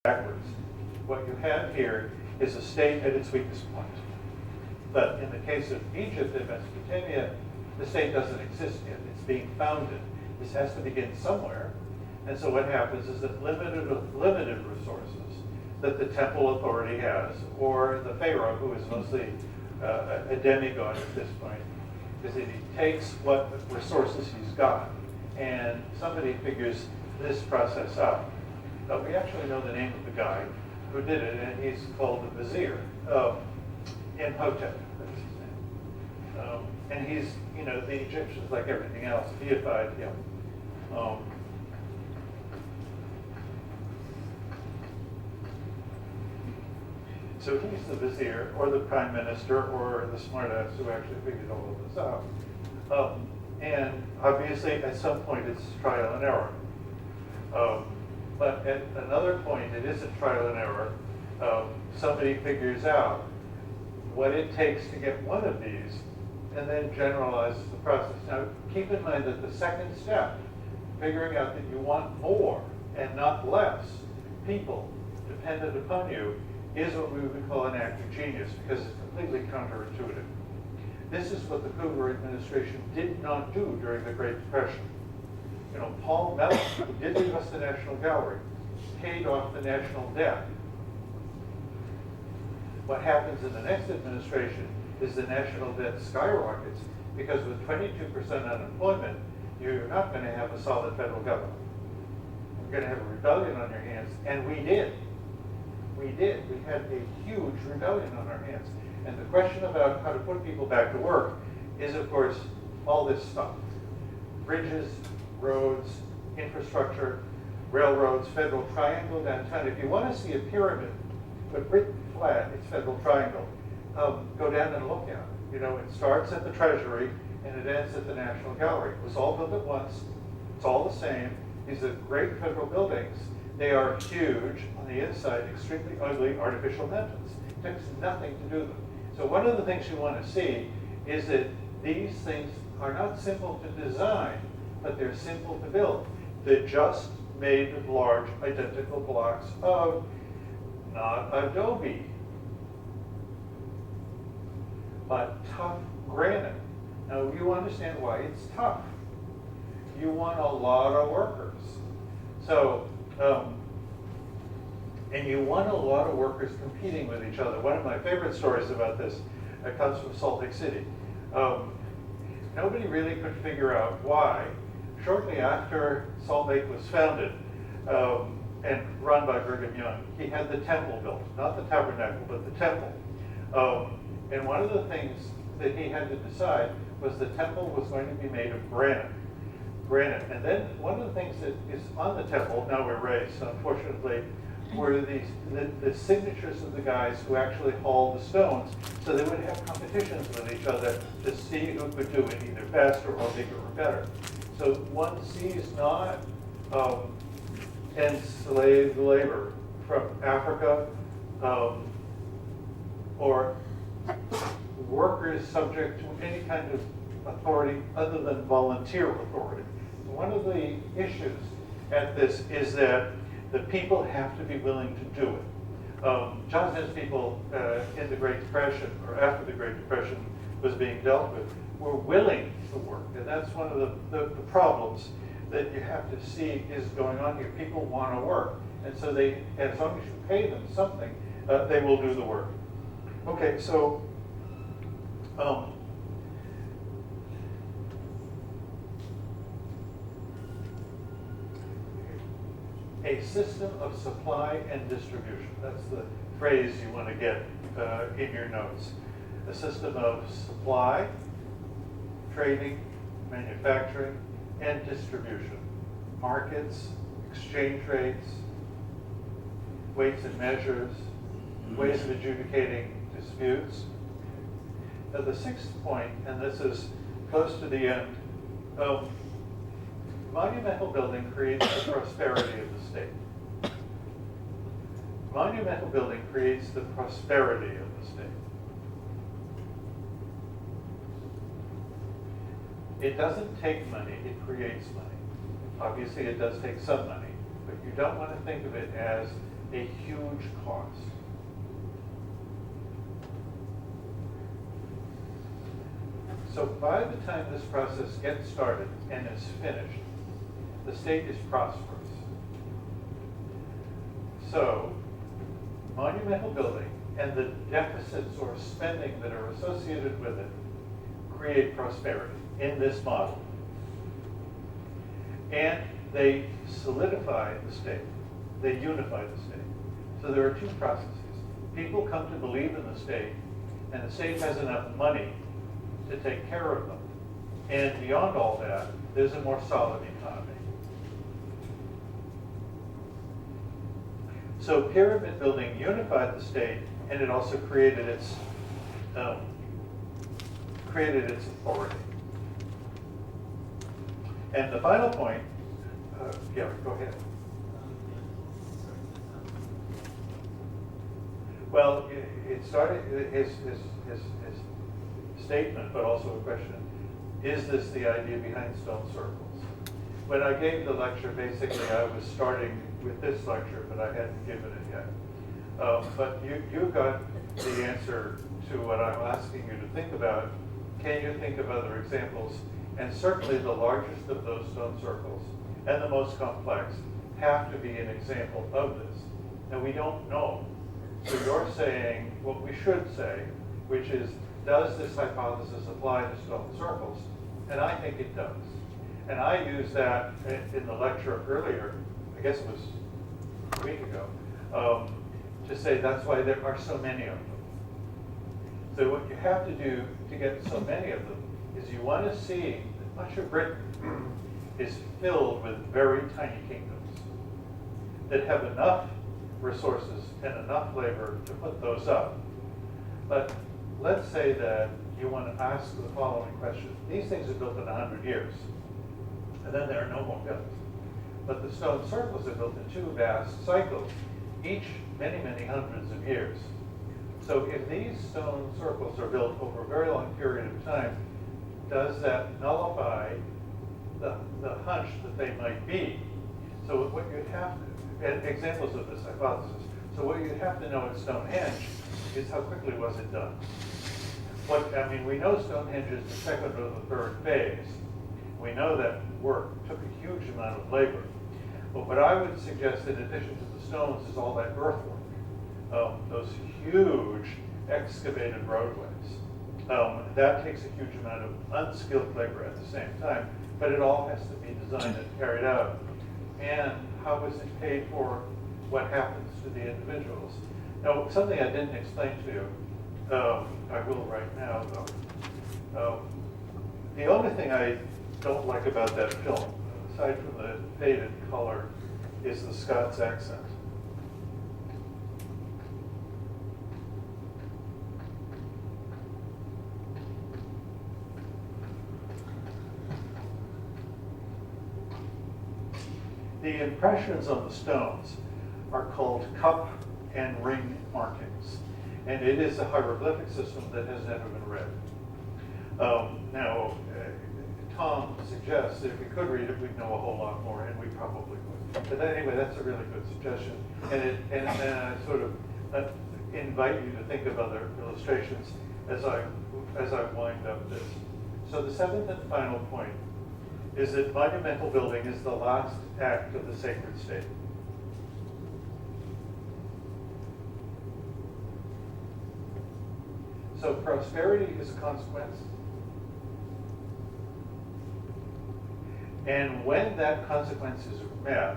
backwards. What you have here is a state at its weakest point. But in the case of Egypt and Mesopotamia, the state doesn't exist yet. It's being founded. This has to begin somewhere. And so what happens is that limited resources that the temple authority has, or the pharaoh, who is mostly a demigod at this point, is that he takes what resources he's got, and somebody figures this process out. But we actually know the name of the guy who did it, and he's called the vizier, Imhotep, that's his name. And he's, the Egyptians, like everything else, deified him. So he's the vizier, or the prime minister, or the smartass who actually figured all of this out. And obviously, at some point, it's trial and error. But at another point, it isn't trial and error. Somebody figures out what it takes to get one of these, and then generalizes the process. Now, keep in mind that the second step, figuring out that you want more and not less people dependent upon you, is what we would call an act of genius, because it's completely counterintuitive. This is what the Hoover administration did not do during the Great Depression. Paul Mellon, who did give us the National Gallery, paid off the national debt. What happens in the next administration is the national debt skyrockets, because with 22% unemployment, you're not going to have a solid federal government. You're going to have a rebellion on your hands, and we did. We had a huge rebellion on our hands. And the question about how to put people back to work is, of course, all this stuff. Bridges, roads, infrastructure, railroads, Federal Triangle downtown. If you want to see a pyramid, but written flat, it's Federal Triangle. Go down and look at it. It starts at the Treasury and it ends at the National Gallery. It was all built at once. It's all the same. These are great federal buildings. They are huge on the inside, extremely ugly artificial mountains. It takes nothing to do them. So one of the things you want to see is that these things are not simple to design, but they're simple to build. They're just made of large identical blocks of not adobe, but tough granite. Now you understand why it's tough. You want a lot of workers. So, and you want a lot of workers competing with each other. One of my favorite stories about this comes from Salt Lake City. Nobody really could figure out why, shortly after Salt Lake was founded and run by Brigham Young, he had the temple built, not the tabernacle, but the temple. And one of the things that he had to decide was the temple was going to be made of granite. And then one of the things that is on the temple, now erased, unfortunately, were the signatures of the guys who actually hauled the stones, so they would have competitions with each other to see who could do it either faster or bigger or better. So one sees not enslaved labor from Africa or workers subject to any kind of authority other than volunteer authority. One of the issues at this is that the people have to be willing to do it. Johnson's people in the Great Depression, or after the Great Depression was being dealt with, were willing to work. And that's one of the problems that you have to see is going on here. People want to work. And so they, as long as you pay them something, they will do the work. Okay, so a system of supply and distribution. That's the phrase you want to get in your notes. A system of supply, trading, manufacturing, and distribution. Markets, exchange rates, weights and measures, ways of adjudicating disputes. Now the sixth point, and this is close to the end, monumental building creates the prosperity of the state. Monumental building creates the prosperity of the state. It doesn't take money, it creates money. Obviously it does take some money, but you don't want to think of it as a huge cost. So by the time this process gets started and is finished, the state is prosperous. So monumental building and the deficits or spending that are associated with it create prosperity in this model. And they solidify the state. They unify the state. So there are two processes. People come to believe in the state, and the state has enough money to take care of them. And beyond all that, there's a more solid economy. So pyramid building unified the state, and it also created its authority. And the final point, yeah, go ahead. Well, it started his statement, but also a question: is this the idea behind stone circles? When I gave the lecture, basically I was starting with this lecture, but I hadn't given it yet. But you got the answer to what I'm asking you to think about. Can you think of other examples? And certainly the largest of those stone circles and the most complex have to be an example of this. And we don't know. So you're saying what we should say, which is, does this hypothesis apply to stone circles? And I think it does. And I used that in the lecture earlier, I guess it was a week ago, to say that's why there are so many of them. So what you have to do to get so many of them is you want to see that much of Britain is filled with very tiny kingdoms that have enough resources and enough labor to put those up. But let's say that you want to ask the following question. These things are built in 100 years, and then there are no more built. But the stone circles are built in two vast cycles, each many, many hundreds of years. So if these stone circles are built over a very long period of time, does that nullify the hunch that they might be? So what you'd have to, and examples of this hypothesis, so what you'd have to know at Stonehenge is how quickly was it done? We know Stonehenge is the second or the third phase. We know that work took a huge amount of labor. But what I would suggest in addition to the stones is all that earthwork. Those huge excavated roadways. That takes a huge amount of unskilled labor at the same time, but it all has to be designed and carried out. And how is it paid for? What happens to the individuals? Now, something I didn't explain to you, I will right now though. The only thing I don't like about that film, aside from the faded color, is the Scots accent. The impressions on the stones are called cup and ring markings, and it is a hieroglyphic system that has never been read. Tom suggests that if we could read it, we'd know a whole lot more, and we probably would. But anyway, that's a really good suggestion, and I sort of invite you to think of other illustrations as I wind up this. So the seventh and final point is that monumental building is the last act of the sacred state. So prosperity is a consequence. And when that consequence is met,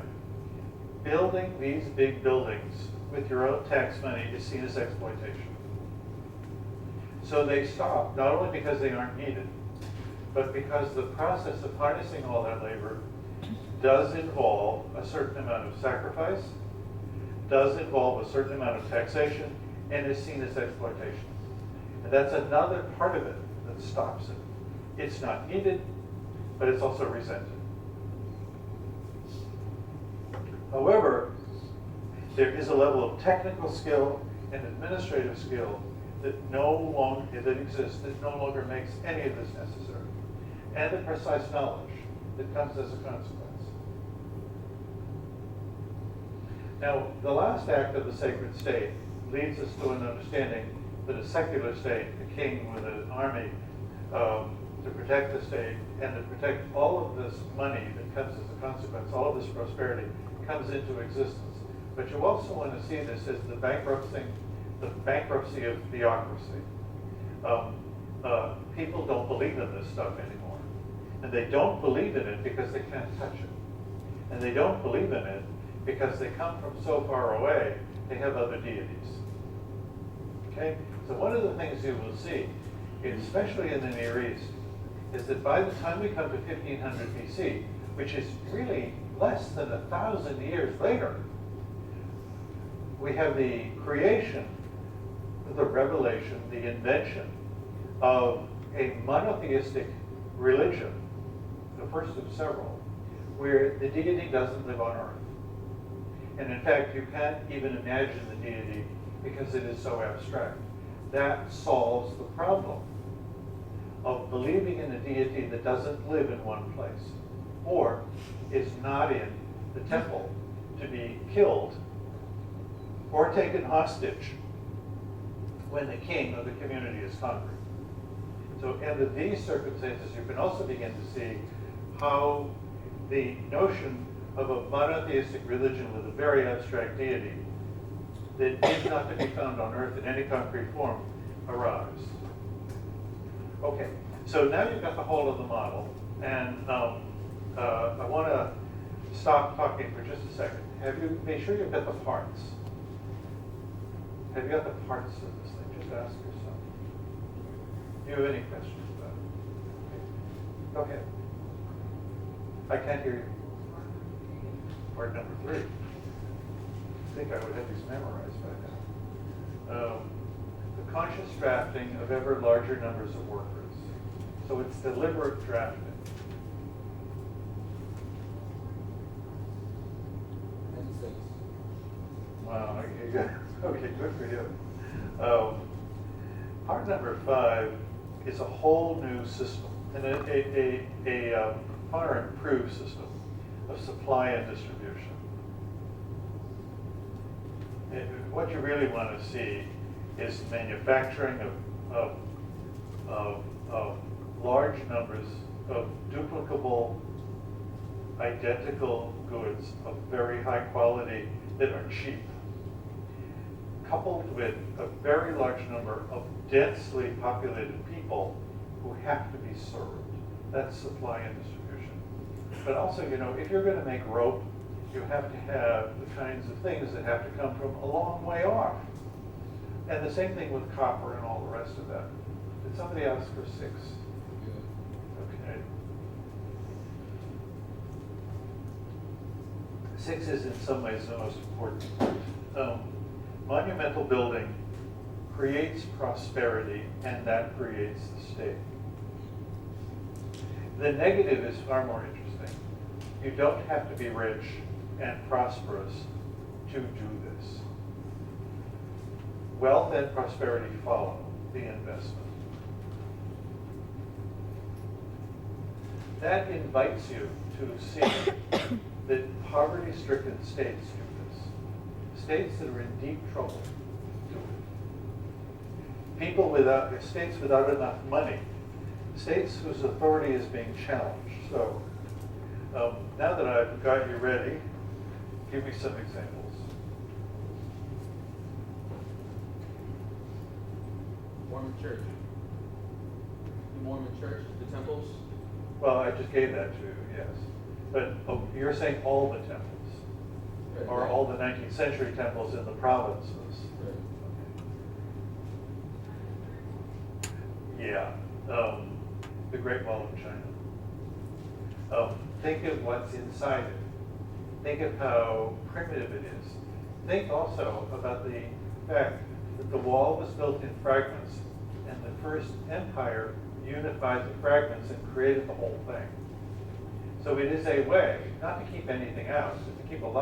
building these big buildings with your own tax money is seen as exploitation. So they stop, not only because they aren't needed, but because the process of harnessing all that labor does involve a certain amount of sacrifice, does involve a certain amount of taxation, and is seen as exploitation. And that's another part of it that stops it. It's not needed, but it's also resented. However, there is a level of technical skill and administrative skill that exists that no longer makes any of this necessary, and the precise knowledge that comes as a consequence. Now, the last act of the sacred state leads us to an understanding that a secular state, a king with an army to protect the state and to protect all of this money that comes as a consequence, all of this prosperity comes into existence. But you also want to see this as the bankruptcy of theocracy. People don't believe in this stuff anymore. And they don't believe in it because they can't touch it. And they don't believe in it because they come from so far away, they have other deities. Okay? So one of the things you will see, especially in the Near East, is that by the time we come to 1500 BC, which is really less than 1,000 years later, we have the creation, the revelation, the invention of a monotheistic religion, the first of several, where the deity doesn't live on earth. And in fact, you can't even imagine the deity because it is so abstract. That solves the problem of believing in a deity that doesn't live in one place or is not in the temple to be killed or taken hostage when the king of the community is conquered. So under these circumstances, you can also begin to see how the notion of a monotheistic religion with a very abstract deity that is not to be found on earth in any concrete form arrives. Okay, so now you've got the whole of the model, and I want to stop talking for just a second. Have you made sure you've got the parts? Have you got the parts of this thing? Just ask yourself. Do you have any questions about it? Okay. Go ahead. I can't hear you. Part number 3. I think I would have these memorized by now. The conscious drafting of ever larger numbers of workers. So it's deliberate drafting. Wow, okay, good for you. Part number 5 is a whole new system, and a far improved system of supply and distribution. And what you really want to see is manufacturing of large numbers of duplicable, identical goods of very high quality that are cheap, coupled with a very large number of densely populated people who have to be served. That's supply and distribution. But also, if you're going to make rope, you have to have the kinds of things that have to come from a long way off. And the same thing with copper and all the rest of that. Did somebody ask for 6? Okay. 6 is in some ways the most important. Monumental building creates prosperity, and that creates the state. The negative is far more interesting. You don't have to be rich and prosperous to do this. Wealth and prosperity follow the investment. That invites you to see that poverty-stricken states do this. States that are in deep trouble do it. States without enough money. States whose authority is being challenged. So now that I've got you ready, give me some examples. Mormon Church. The Mormon Church, the temples. Well, I just gave that to you, yes. But you're saying all the temples, Right, or right. all the 19th century temples in the provinces. Right. Yeah. The Great Wall of China. Think of what's inside it. Think of how primitive it is. Think also about the fact that the wall was built in fragments, and the first empire unified the fragments and created the whole thing. So it is a way, not to keep anything out, but to keep a lot